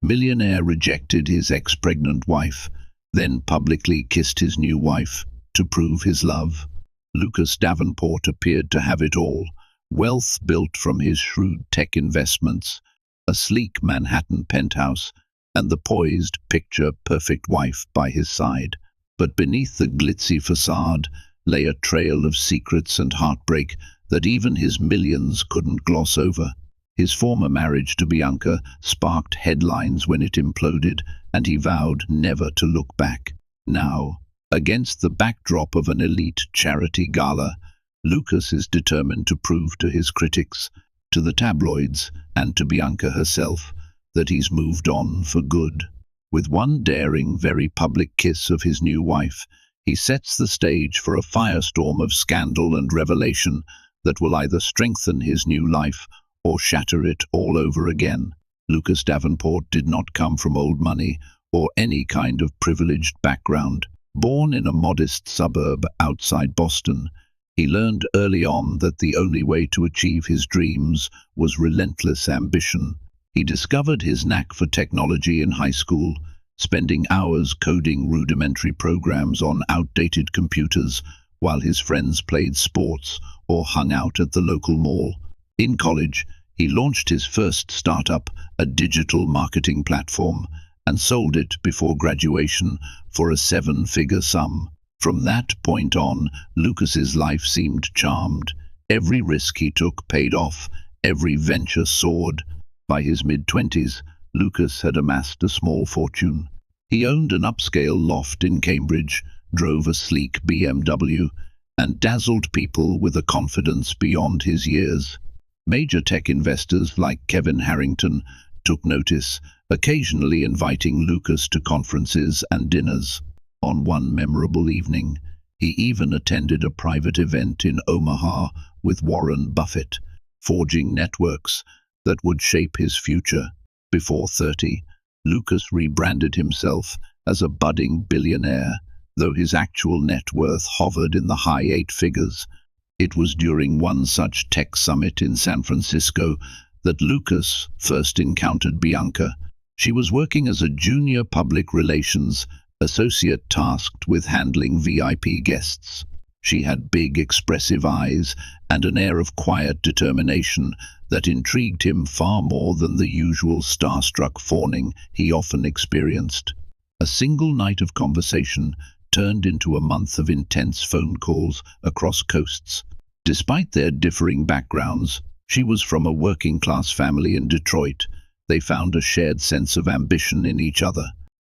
Millionaire rejected his ex-pregnant wife, then publicly kissed his new wife to prove his love. Lucas Davenport appeared to have it all: wealth built from his shrewd tech investments, a sleek Manhattan penthouse, and the poised, picture-perfect wife by his side. But beneath the glitzy facade lay a trail of secrets and heartbreak that even his millions couldn't gloss over. His former marriage to Bianca sparked headlines when it imploded, and he vowed never to look back. Now, against the backdrop of an elite charity gala, Lucas is determined to prove to his critics, to the tabloids, and to Bianca herself, that he's moved on for good. With one daring, very public kiss of his new wife, he sets the stage for a firestorm of scandal and revelation that will either strengthen his new life or shatter it all over again. Lucas Davenport did not come from old money or any kind of privileged background. Born in a modest suburb outside Boston, he learned early on that the only way to achieve his dreams was relentless ambition. He discovered his knack for technology in high school, spending hours coding rudimentary programs on outdated computers while his friends played sports or hung out at the local mall. In college, he launched his first startup, a digital marketing platform, and sold it before graduation for a seven-figure sum. From that point on, Lucas's life seemed charmed. Every risk he took paid off, every venture soared. By his mid-20s, Lucas had amassed a small fortune. He owned an upscale loft in Cambridge, drove a sleek BMW, and dazzled people with a confidence beyond his years. Major tech investors like Kevin Harrington took notice, occasionally inviting Lucas to conferences and dinners. On one memorable evening, he even attended a private event in Omaha with Warren Buffett, forging networks that would shape his future. Before 30, Lucas rebranded himself as a budding billionaire, though his actual net worth hovered in the high eight figures. It was during one such tech summit in San Francisco that Lucas first encountered Bianca. She was working as a junior public relations associate tasked with handling VIP guests. She had big, expressive eyes and an air of quiet determination that intrigued him far more than the usual starstruck fawning he often experienced. A single night of conversation turned into a month of intense phone calls across coasts. Despite their differing backgrounds, she was from a working-class family in Detroit. They found a shared sense of ambition in each other.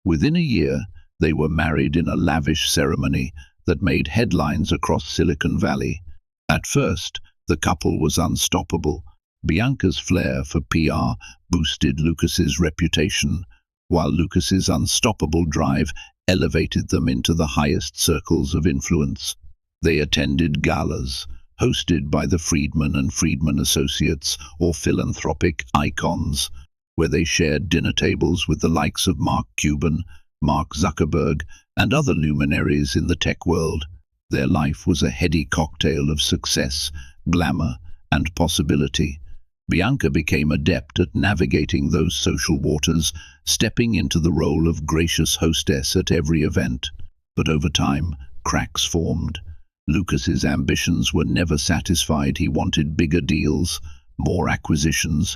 Within a year, they were married in a lavish ceremony that made headlines across Silicon Valley. At first, the couple was unstoppable. Bianca's flair for PR boosted Lucas's reputation, while Lucas's unstoppable drive elevated them into the highest circles of influence. They attended galas, hosted by the Friedman and Friedman Associates, or philanthropic icons, where they shared dinner tables with the likes of Mark Cuban, Mark Zuckerberg, and other luminaries in the tech world. Their life was a heady cocktail of success, glamour, and possibility. Bianca became adept at navigating those social waters, stepping into the role of gracious hostess at every event. But over time, cracks formed. Lucas's ambitions were never satisfied. He wanted bigger deals, more acquisitions,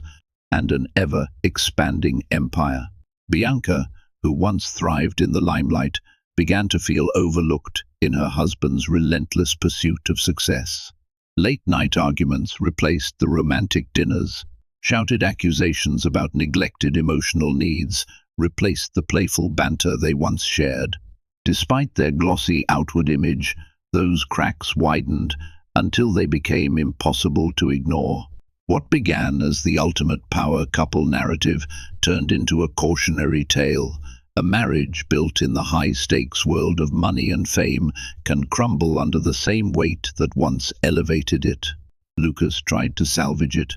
and an ever-expanding empire. Bianca, who once thrived in the limelight, began to feel overlooked in her husband's relentless pursuit of success. Late-night arguments replaced the romantic dinners. Shouted accusations about neglected emotional needs replaced the playful banter they once shared. Despite their glossy outward image, those cracks widened until they became impossible to ignore. What began as the ultimate power couple narrative turned into a cautionary tale. A marriage built in the high-stakes world of money and fame can crumble under the same weight that once elevated it. Lucas tried to salvage it,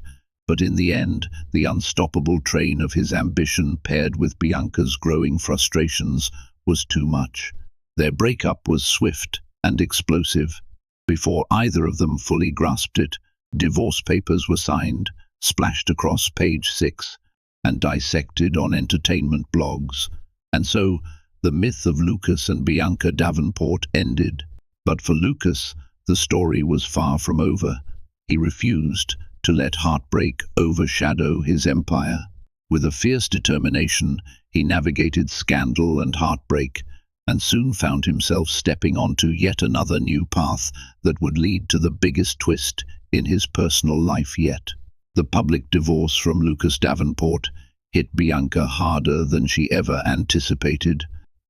but in the end, the unstoppable train of his ambition paired with Bianca's growing frustrations was too much. Their breakup was swift and explosive. Before either of them fully grasped it, divorce papers were signed, splashed across page 6, and dissected on entertainment blogs. And so, the myth of Lucas and Bianca Davenport ended. But for Lucas, the story was far from over. He refused to let heartbreak overshadow his empire. With a fierce determination, he navigated scandal and heartbreak, and soon found himself stepping onto yet another new path that would lead to the biggest twist in his personal life yet. The public divorce from Lucas Davenport hit Bianca harder than she ever anticipated.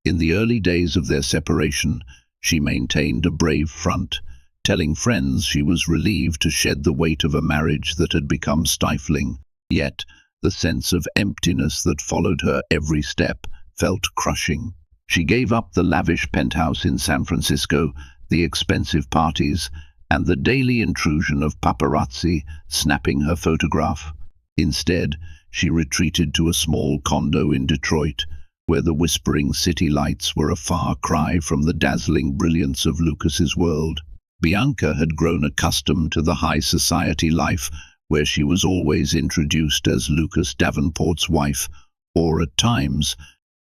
In the early days of their separation, she maintained a brave front, telling friends she was relieved to shed the weight of a marriage that had become stifling. Yet, the sense of emptiness that followed her every step felt crushing. She gave up the lavish penthouse in San Francisco, the expensive parties, and the daily intrusion of paparazzi snapping her photograph. Instead, she retreated to a small condo in Detroit, where the whispering city lights were a far cry from the dazzling brilliance of Lucas's world. Bianca had grown accustomed to the high society life, where she was always introduced as Lucas Davenport's wife, or at times,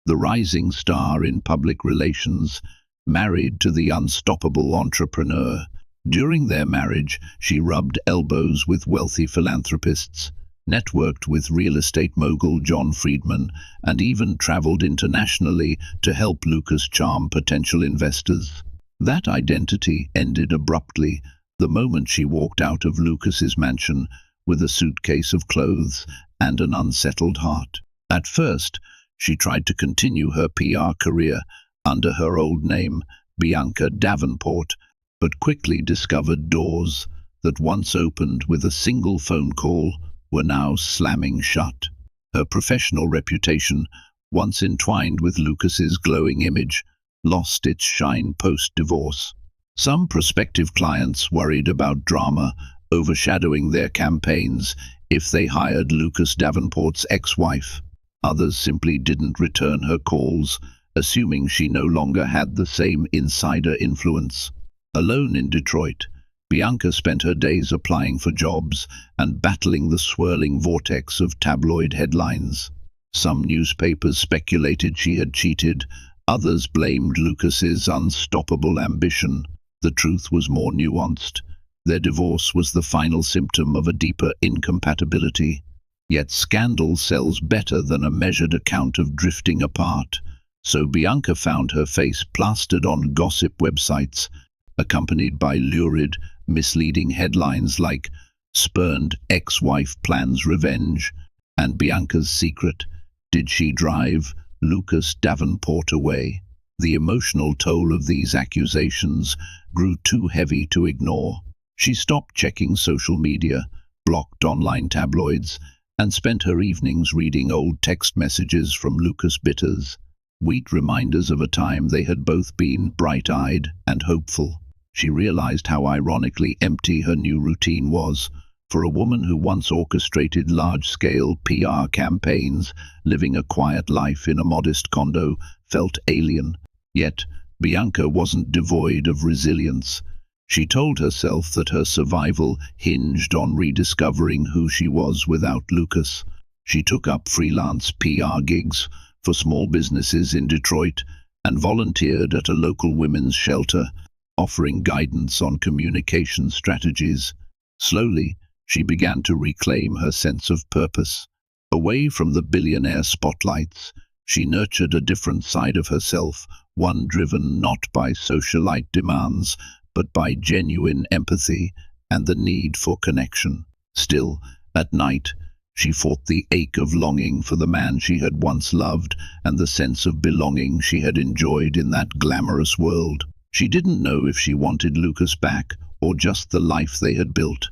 the rising star in public relations, married to the unstoppable entrepreneur. During their marriage, she rubbed elbows with wealthy philanthropists, networked with real estate mogul John Friedman, and even traveled internationally to help Lucas charm potential investors. That identity ended abruptly the moment she walked out of Lucas's mansion with a suitcase of clothes and an unsettled heart. At first, she tried to continue her PR career under her old name, Bianca Davenport, but quickly discovered doors that once opened with a single phone call were now slamming shut. Her professional reputation, once entwined with Lucas's glowing image, lost its shine post-divorce. Some prospective clients worried about drama overshadowing their campaigns if they hired Lucas Davenport's ex-wife. Others simply didn't return her calls, assuming she no longer had the same insider influence. Alone in Detroit, Bianca spent her days applying for jobs and battling the swirling vortex of tabloid headlines. Some newspapers speculated she had cheated, others blamed Lucas's unstoppable ambition. The truth was more nuanced. Their divorce was the final symptom of a deeper incompatibility. Yet scandal sells better than a measured account of drifting apart, so Bianca found her face plastered on gossip websites, accompanied by lurid, misleading headlines like "Spurned Ex-Wife Plans Revenge" and "Bianca's Secret. Did she drive Lucas Davenport away?" The emotional toll of these accusations grew too heavy to ignore. She stopped checking social media, blocked online tabloids, and spent her evenings reading old text messages from Lucas bitters, sweet reminders of a time they had both been bright-eyed and hopeful. She realized how ironically empty her new routine was. For a woman who once orchestrated large-scale PR campaigns, living a quiet life in a modest condo felt alien. Yet, Bianca wasn't devoid of resilience. She told herself that her survival hinged on rediscovering who she was without Lucas. She took up freelance PR gigs for small businesses in Detroit and volunteered at a local women's shelter, offering guidance on communication strategies. Slowly, she began to reclaim her sense of purpose. Away from the billionaire spotlights, she nurtured a different side of herself, one driven not by socialite demands, but by genuine empathy and the need for connection. Still, at night, she fought the ache of longing for the man she had once loved and the sense of belonging she had enjoyed in that glamorous world. She didn't know if she wanted Lucas back or just the life they had built.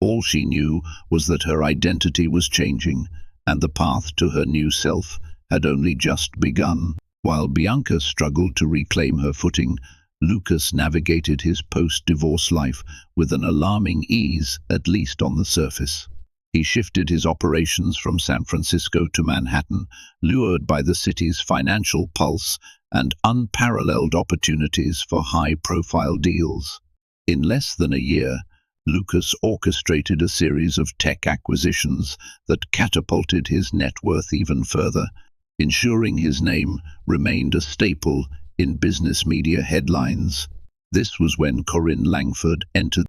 All she knew was that her identity was changing, and the path to her new self had only just begun. While Bianca struggled to reclaim her footing, Lucas navigated his post-divorce life with an alarming ease, at least on the surface. He shifted his operations from San Francisco to Manhattan, lured by the city's financial pulse and unparalleled opportunities for high-profile deals. In less than a year, Lucas orchestrated a series of tech acquisitions that catapulted his net worth even further, ensuring his name remained a staple in business media headlines. This was when Corinne Langford entered